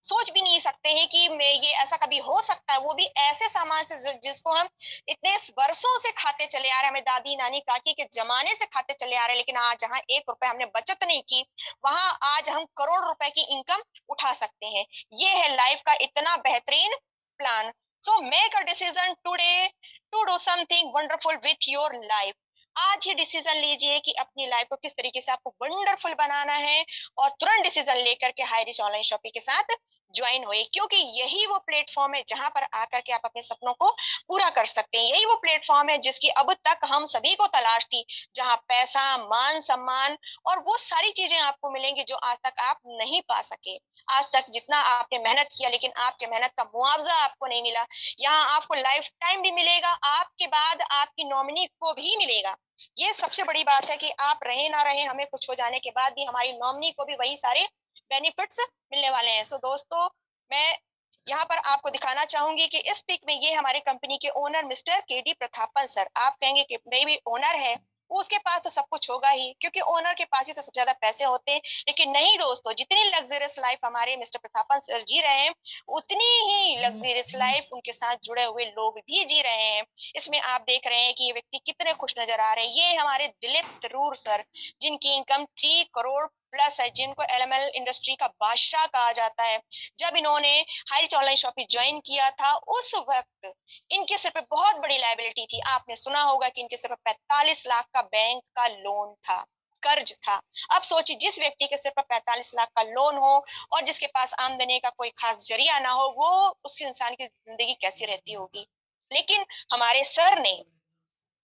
A: सोच भी नहीं सकते हैं कि मैं ये ऐसा कभी हो सकता है, वो भी ऐसे सामान से जिसको हम इतने वर्षों से खाते चले आ रहे हैं, हमें दादी नानी काकी के जमाने से खाते चले आ रहे हैं, लेकिन आज जहाँ 1 रुपए हमने बचत नहीं की वहां आज हम करोड़ रुपए की इनकम उठा सकते हैं। ये है लाइफ का इतना बेहतरीन plan. So make a decision today to do something wonderful with your life. आज ही डिसीजन लीजिए कि अपनी लाइफ को किस तरीके से आपको वंडरफुल बनाना है और तुरंत डिसीजन लेकर के हाई रिच ऑनलाइन शॉपिंग के साथ ज्वाइन हुए, क्योंकि यही वो प्लेटफॉर्म है जहां पर आकर के आप अपने सपनों को पूरा कर सकते हैं। यही वो प्लेटफॉर्म है जिसकी अब तक हम सभी को तलाश थी, जहां पैसा, मान सम्मान और वो सारी चीजें आपको मिलेंगी जो आज तक आप नहीं पा सके। आज तक जितना आपने मेहनत किया लेकिन आपके मेहनत का मुआवजा आपको नहीं मिला, यहाँ आपको लाइफ टाइम भी मिलेगा, आपके बाद आपकी नॉमिनी को भी मिलेगा। ये सबसे बड़ी बात है कि आप रहे ना रहे, हमें कुछ हो जाने के बाद भी हमारी नॉमिनी को भी वही सारे बेनिफिट्स मिलने वाले हैं। सो दोस्तों मैं यहाँ पर आपको दिखाना चाहूंगी कि इस पिक में ये हमारे कंपनी के owner mister KD Prathapan sir. आप कहेंगे कि मे भी ओनर है, उसके पास तो सब कुछ होगा ही क्योंकि ओनर के पास ही तो सबसे ज्यादा पैसे होते हैं। लेकिन नहीं दोस्तों, जितनी लग्जरियस लाइफ हमारे मिस्टर प्रतापन सर जी रहे हैं उतनी ही लग्जरियस लाइफ उनके साथ जुड़े हुए लोग भी जी रहे हैं। इसमें आप देख रहे हैं कि ये व्यक्ति कितने खुश नजर आ रहे हैं। ये हमारे दिलीप तरूर सर, जिनकी इनकम 3 करोड़ प्लस है, जिनको एलएमएल इंडस्ट्री का बादशाह कहा जाता है। जब इन्होंने high Rich online shopping join किया था उस वक्त इनके सिर पे बहुत बड़ी लायबिलिटी थी। आपने सुना होगा कि इनके सिर पे 45 लाख का बैंक का लोन था, कर्ज था। अब सोचिए जिस व्यक्ति के सिर पर 45 लाख का लोन हो और जिसके पास आमदनी का कोई खास जरिया ना हो, वो उस इंसान की जिंदगी कैसी रहती होगी। लेकिन हमारे सर ने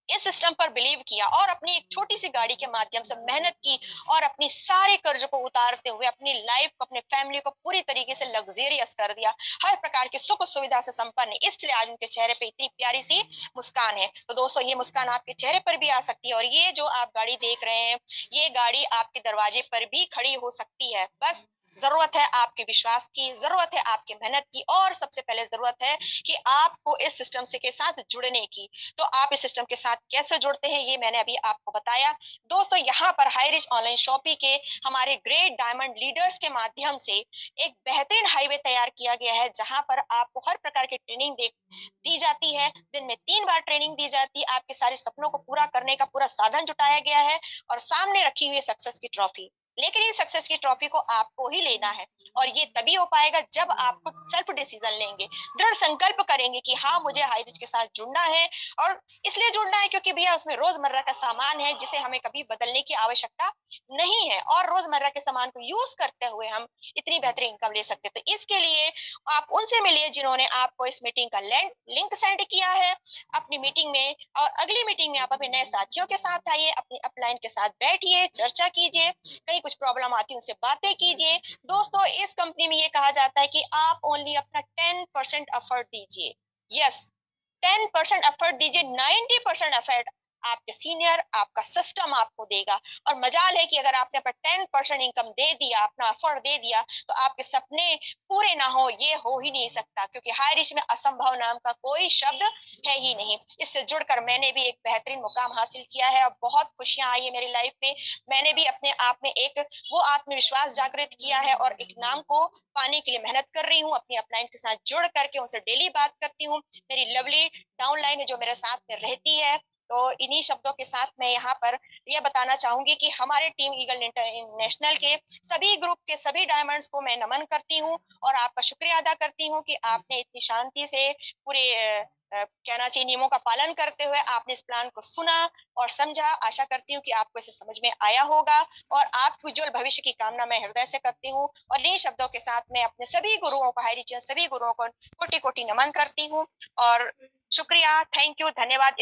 A: इस सिस्टम पर बिलीव किया और अपनी एक छोटी सी गाड़ी के माध्यम से मेहनत की और अपनी सारे कर्ज को उतारते हुए अपनी लाइफ को, अपने फैमिली को पूरी तरीके से लग्जरियस कर दिया, हर प्रकार की सुख सुविधा से संपन्न। इसलिए आज उनके चेहरे पे इतनी प्यारी सी मुस्कान है। तो दोस्तों ये मुस्कान आपके चेहरे पर भी आ सकती है और ये जो आप गाड़ी देख रहे हैं ये गाड़ी आपके दरवाजे पर भी खड़ी हो सकती है। बस जरूरत है आपके विश्वास की, जरूरत है आपकी मेहनत की और सबसे पहले जरूरत है कि आपको इस सिस्टम से के साथ जुड़ने की। तो आप इस सिस्टम के साथ कैसे जुड़ते हैं ये मैंने अभी आपको बताया। दोस्तों यहाँ पर हाई रिच ऑनलाइन शॉपिंग के हमारे ग्रेट डायमंड लीडर्स के माध्यम से एक बेहतरीन हाईवे तैयार किया गया है, जहां पर आपको हर प्रकार की ट्रेनिंग दी जाती है। दिन में 3 बार ट्रेनिंग दी जाती है। आपके सारे सपनों को पूरा करने का पूरा साधन जुटाया गया है और सामने रखी हुई है सक्सेस की ट्रॉफी। लेकिन ये सक्सेस की ट्रॉफी को आपको ही लेना है और ये तभी हो पाएगा जब आप खुद सेल्फ डिसीजन लेंगे, दृढ़ संकल्प करेंगे कि हाँ मुझे हाई रिच के साथ जुड़ना है। और इसलिए जुड़ना है क्योंकि भैया उसमें रोजमर्रा का सामान है जिसे हमें कभी बदलने की आवश्यकता नहीं है और रोजमर्रा के सामान को यूज करते हुए हम इतनी बेहतरीन इनकम ले सकते। तो इसके लिए आप उनसे मिलिए जिन्होंने आपको इस मीटिंग का लिंक सेंड किया है अपनी मीटिंग में, और अगली मीटिंग में आप अपने नए साथियों के साथ आइए, अपनी अपलाइन के साथ बैठिए, चर्चा कीजिए, कहीं कुछ प्रॉब्लम आती है उनसे बातें कीजिए। दोस्तों इस कंपनी में ये कहा जाता है कि आप ओनली अपना 10% एफर्ट दीजिए। यस 10% एफर्ट दीजिए, 90% एफर्ट आपके सीनियर, आपका सिस्टम आपको देगा। और मजाल है कि अगर आपने अपना 10% इनकम दे दिया, अपना एफर्ट दे दिया, तो आपके सपने पूरे ना हो, ये हो ही नहीं सकता, क्योंकि हाई रिच में असंभव नाम का कोई शब्द है ही नहीं। इससे जुड़कर मैंने भी एक बेहतरीन मुकाम हासिल किया है और बहुत खुशियां आई है मेरी लाइफ में। मैंने भी अपने आप में एक वो आत्मविश्वास जागृत किया है और एक नाम को पाने के लिए मेहनत कर रही हूँ। अपनी अपलाइन के साथ जुड़ करके उनसे डेली बात करती हूँ। मेरी लवली डाउनलाइन जो मेरे साथ में रहती है। तो इन्हीं शब्दों के साथ मैं यहाँ पर यह बताना चाहूंगी कि हमारे टीम ईगल नेशनल के सभी ग्रुप के सभी डायमंड्स को मैं नमन करती हूँ और आपका शुक्रिया अदा करती हूँ कि आपने इतनी शांति से पूरे कहना चाहिए नियमों का पालन करते हुए आपने इस प्लान को सुना और समझा। आशा करती हूँ कि आपको इसे समझ में आया होगा और आपके उज्जवल भविष्य की कामना मैं हृदय से करती हूँ। और इन्हीं शब्दों के साथ मैं अपने सभी गुरुओं को, हाई रिच सभी गुरुओं को कोटि कोटि नमन करती हूँ और शुक्रिया, थैंक यू, धन्यवाद।